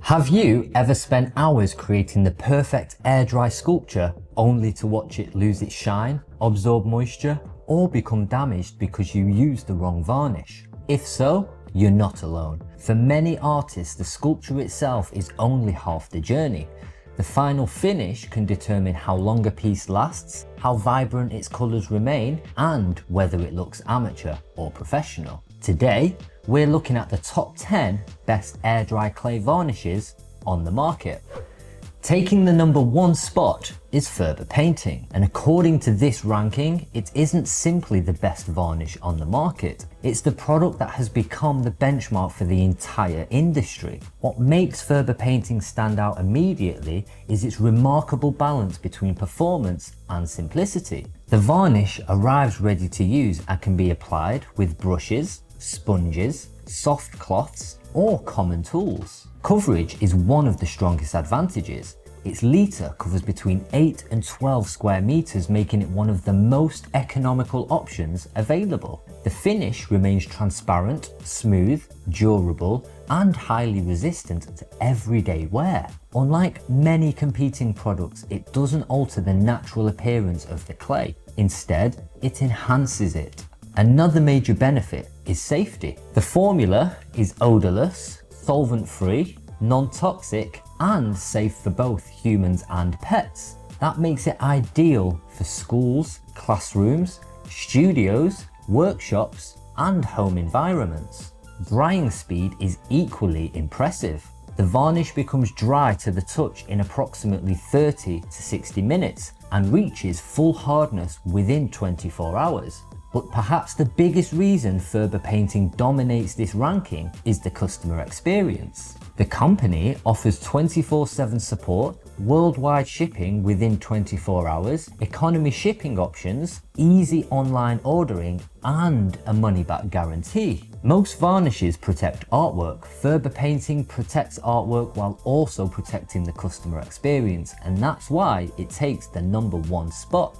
Have you ever spent hours creating the perfect air dry sculpture only to watch it lose its shine, absorb moisture, or become damaged because you used the wrong varnish? If so, you're not alone. For many artists, the sculpture itself is only half the journey. The final finish can determine how long a piece lasts, how vibrant its colours remain, and whether it looks amateur or professional. Today, we're looking at the top 10 best air dry clay varnishes on the market. Taking the number 1 spot is Ferber Painting, and according to this ranking, it isn't simply the best varnish on the market, it's the product that has become the benchmark for the entire industry. What makes Ferber Painting stand out immediately is its remarkable balance between performance and simplicity. The varnish arrives ready to use and can be applied with brushes, sponges, soft cloths, or common tools. Coverage is one of the strongest advantages. Its litre covers between 8 and 12 square meters, making it one of the most economical options available. The finish remains transparent, smooth, durable, and highly resistant to everyday wear. Unlike many competing products, it doesn't alter the natural appearance of the clay. Instead, it enhances it. Another major benefit is safety. The formula is odorless, solvent-free, non-toxic, and safe for both humans and pets. That makes it ideal for schools, classrooms, studios, workshops, and home environments. Drying speed is equally impressive. The varnish becomes dry to the touch in approximately 30 to 60 minutes and reaches full hardness within 24 hours. But perhaps the biggest reason Ferber Painting dominates this ranking is the customer experience. The company offers 24/7 support, worldwide shipping within 24 hours, economy shipping options, easy online ordering, and a money-back guarantee. Most varnishes protect artwork. Ferber Painting protects artwork while also protecting the customer experience, and that's why it takes the number 1 spot.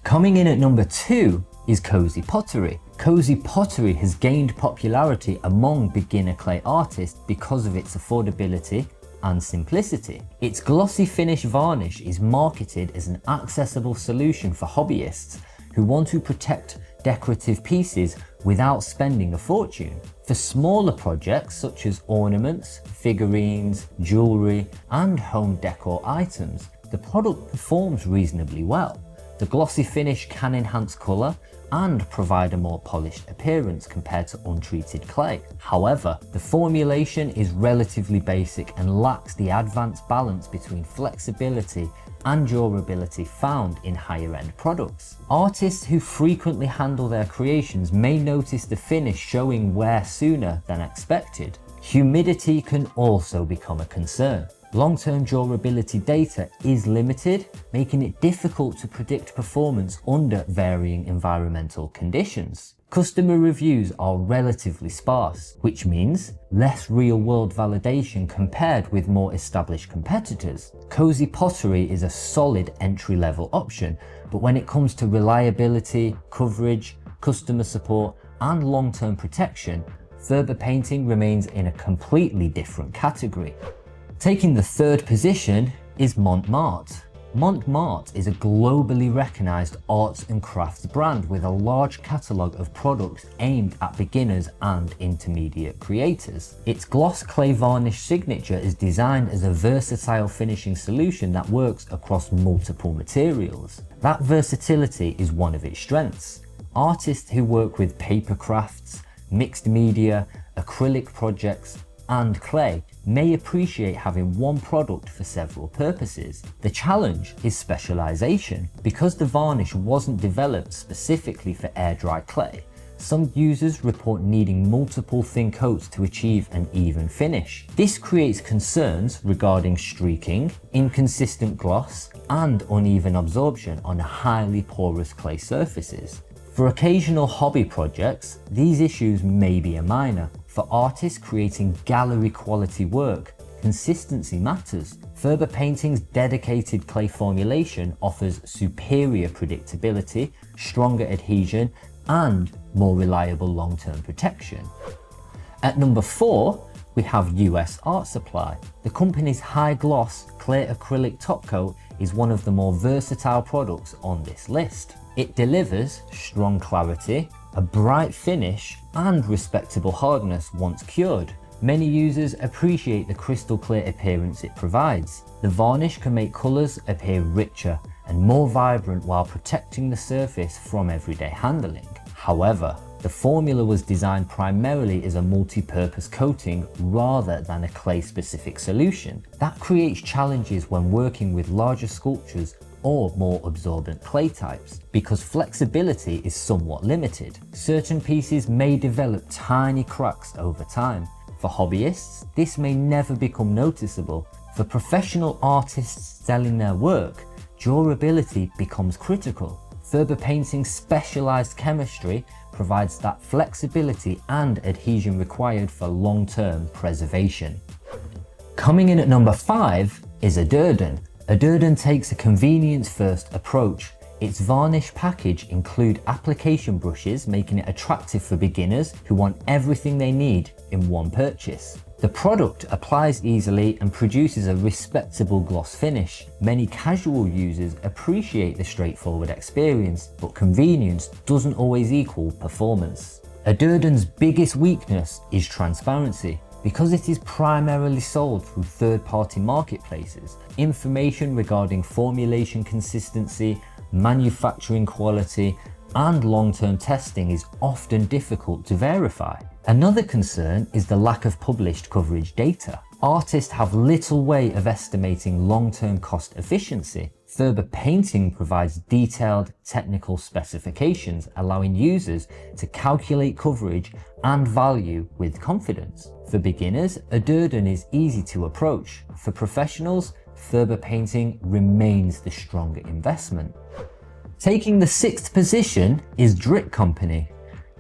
Coming in at number 2 is Cosy Poterie. Cosy Poterie has gained popularity among beginner clay artists because of its affordability and simplicity. Its glossy finish varnish is marketed as an accessible solution for hobbyists who want to protect decorative pieces without spending a fortune. For smaller projects such as ornaments, figurines, jewellery, and home decor items, the product performs reasonably well. The glossy finish can enhance colour and provide a more polished appearance compared to untreated clay. However, the formulation is relatively basic and lacks the advanced balance between flexibility and durability found in higher end products. Artists who frequently handle their creations may notice the finish showing wear sooner than expected. Humidity can also become a concern. Long-term durability data is limited, making it difficult to predict performance under varying environmental conditions. Customer reviews are relatively sparse, which means less real-world validation compared with more established competitors. Cosy Poterie is a solid entry-level option, but when it comes to reliability, coverage, customer support, and long-term protection, Ferber Painting remains in a completely different category. Taking the 3rd position is Mont Marte. Mont Marte is a globally recognised arts and crafts brand with a large catalogue of products aimed at beginners and intermediate creators. Its gloss clay varnish signature is designed as a versatile finishing solution that works across multiple materials. That versatility is one of its strengths. Artists who work with paper crafts, mixed media, acrylic projects, and clay may appreciate having one product for several purposes. The challenge is specialization. Because the varnish wasn't developed specifically for air dry clay, some users report needing multiple thin coats to achieve an even finish. This creates concerns regarding streaking, inconsistent gloss, and uneven absorption on highly porous clay surfaces. For occasional hobby projects, these issues may be a minor. For artists creating gallery quality work, consistency matters. Ferber Painting's dedicated clay formulation offers superior predictability, stronger adhesion, and more reliable long-term protection. At number 4, we have US Art Supply. The company's high gloss clear acrylic top coat is one of the more versatile products on this list. It delivers strong clarity, a bright finish, and respectable hardness once cured. Many users appreciate the crystal clear appearance it provides. The varnish can make colours appear richer and more vibrant while protecting the surface from everyday handling. However, the formula was designed primarily as a multi-purpose coating rather than a clay-specific solution. That creates challenges when working with larger sculptures or more absorbent clay types, because flexibility is somewhat limited. Certain pieces may develop tiny cracks over time. For hobbyists, this may never become noticeable. For professional artists selling their work, durability becomes critical. Ferber Painting's specialized chemistry provides that flexibility and adhesion required for long-term preservation. Coming in at number 5 is Addurden. Addurden takes a convenience-first approach. Its varnish package include application brushes, making it attractive for beginners who want everything they need in one purchase. The product applies easily and produces a respectable gloss finish. Many casual users appreciate the straightforward experience, but convenience doesn't always equal performance. Addurden's biggest weakness is transparency. Because it is primarily sold through third-party marketplaces, information regarding formulation consistency, manufacturing quality, and long-term testing is often difficult to verify. Another concern is the lack of published coverage data. Artists have little way of estimating long-term cost efficiency. Ferber Painting provides detailed technical specifications, allowing users to calculate coverage and value with confidence. For beginners, Addurden is easy to approach. For professionals, Ferber Painting remains the stronger investment. Taking the 6th position is Drik Company.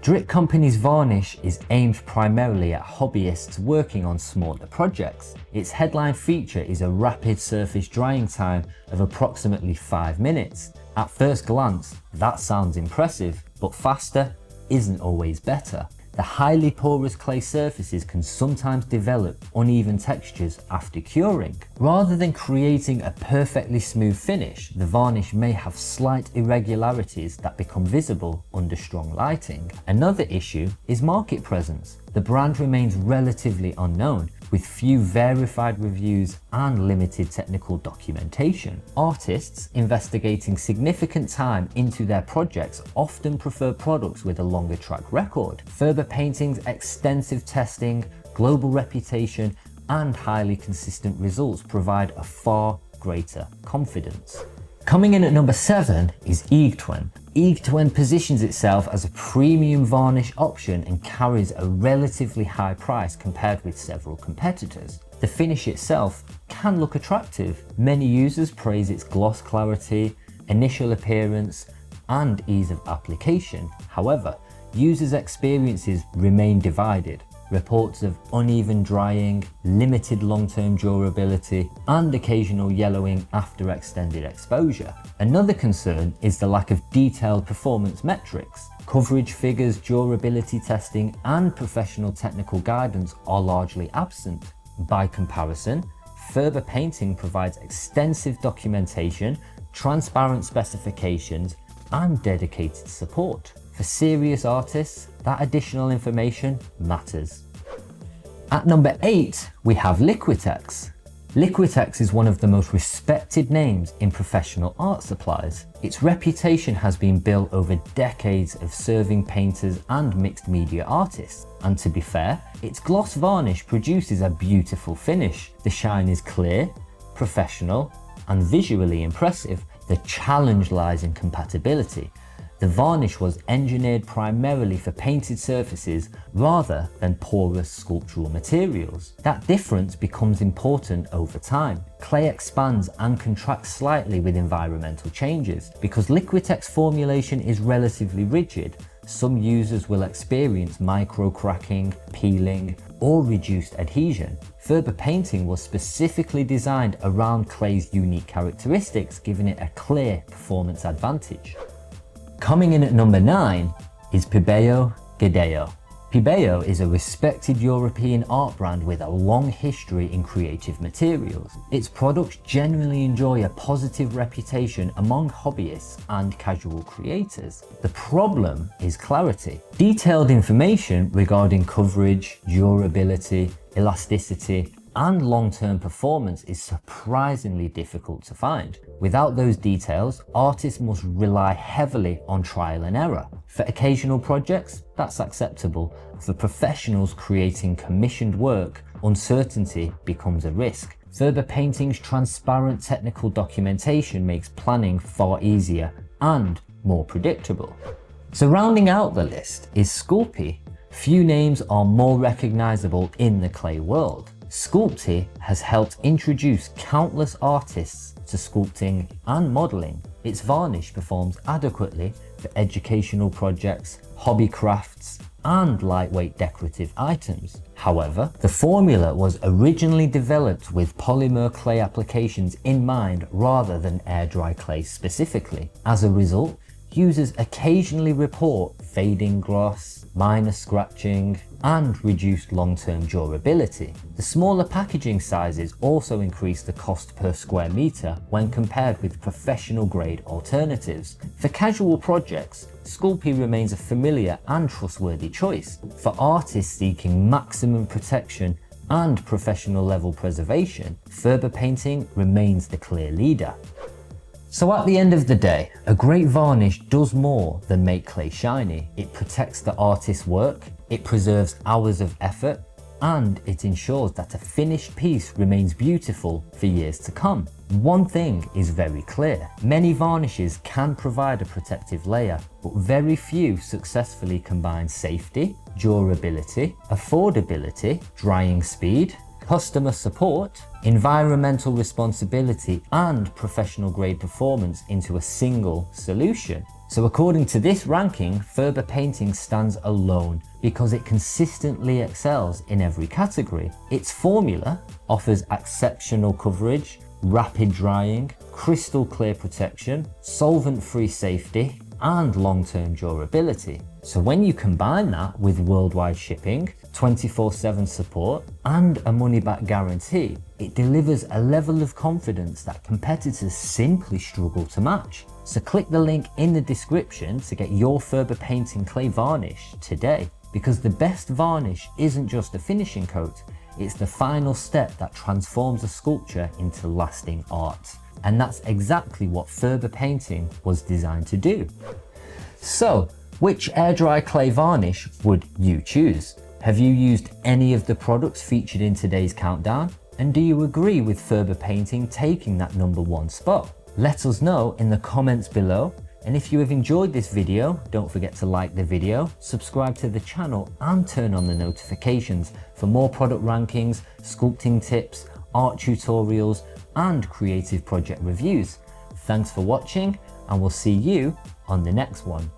Drik Company's varnish is aimed primarily at hobbyists working on smaller projects. Its headline feature is a rapid surface drying time of approximately 5 minutes. At first glance, that sounds impressive, but faster isn't always better. The highly porous clay surfaces can sometimes develop uneven textures after curing. Rather than creating a perfectly smooth finish, the varnish may have slight irregularities that become visible under strong lighting. Another issue is market presence. The brand remains relatively unknown, with few verified reviews and limited technical documentation. Artists investigating significant time into their projects often prefer products with a longer track record. Ferber Painting's extensive testing, global reputation, and highly consistent results provide a far greater confidence. Coming in at number 7 is EIGTWEN. EIGTWEN positions itself as a premium varnish option and carries a relatively high price compared with several competitors. The finish itself can look attractive. Many users praise its gloss clarity, initial appearance, and ease of application. However, users' experiences remain divided. Reports of uneven drying, limited long-term durability, and occasional yellowing after extended exposure. Another concern is the lack of detailed performance metrics. Coverage figures, durability testing, and professional technical guidance are largely absent. By comparison, Ferber Painting provides extensive documentation, transparent specifications, and dedicated support. For serious artists, that additional information matters. At number 8, we have Liquitex. Liquitex is one of the most respected names in professional art supplies. Its reputation has been built over decades of serving painters and mixed media artists. And to be fair, its gloss varnish produces a beautiful finish. The shine is clear, professional, and visually impressive. The challenge lies in compatibility. The varnish was engineered primarily for painted surfaces rather than porous sculptural materials. That difference becomes important over time. Clay expands and contracts slightly with environmental changes. Because Liquitex formulation is relatively rigid, some users will experience micro cracking, peeling, or reduced adhesion. Ferber Painting was specifically designed around clay's unique characteristics, giving it a clear performance advantage. Coming in at number 9 is Pebeo Gedeo. Pebeo is a respected European art brand with a long history in creative materials. Its products generally enjoy a positive reputation among hobbyists and casual creators. The problem is clarity. Detailed information regarding coverage, durability, elasticity, and long-term performance is surprisingly difficult to find. Without those details, artists must rely heavily on trial and error. For occasional projects, that's acceptable. For professionals creating commissioned work, uncertainty becomes a risk. Ferber Painting's transparent technical documentation makes planning far easier and more predictable. So rounding out the list is Sculpey. Few names are more recognizable in the clay world. Sculpey has helped introduce countless artists to sculpting and modeling. Its varnish performs adequately for educational projects, hobby crafts, and lightweight decorative items. However, the formula was originally developed with polymer clay applications in mind rather than air dry clay specifically. As a result, users occasionally report fading gloss, minor scratching, and reduced long-term durability. The smaller packaging sizes also increase the cost per square meter when compared with professional grade alternatives. For casual projects, Sculpey remains a familiar and trustworthy choice. For artists seeking maximum protection and professional level preservation, Ferber Painting remains the clear leader. So at the end of the day, a great varnish does more than make clay shiny. It protects the artist's work, it preserves hours of effort, and it ensures that a finished piece remains beautiful for years to come. One thing is very clear. Many varnishes can provide a protective layer, but very few successfully combine safety, durability, affordability, drying speed, customer support, environmental responsibility, and professional grade performance into a single solution. So according to this ranking, Ferber Painting stands alone because it consistently excels in every category. Its formula offers exceptional coverage, rapid drying, crystal clear protection, solvent-free safety, and long-term durability. So when you combine that with worldwide shipping, 24/7 support, and a money-back guarantee, it delivers a level of confidence that competitors simply struggle to match. So click the link in the description to get your Ferber Painting clay varnish today, because the best varnish isn't just a finishing coat, it's the final step that transforms a sculpture into lasting art. And that's exactly what Ferber Painting was designed to do. So, which air dry clay varnish would you choose? Have you used any of the products featured in today's countdown? And do you agree with Ferber Painting taking that #1 spot? Let us know in the comments below. And if you have enjoyed this video, don't forget to like the video, subscribe to the channel, and turn on the notifications for more product rankings, sculpting tips, art tutorials, and creative project reviews. Thanks for watching, and we'll see you on the next one.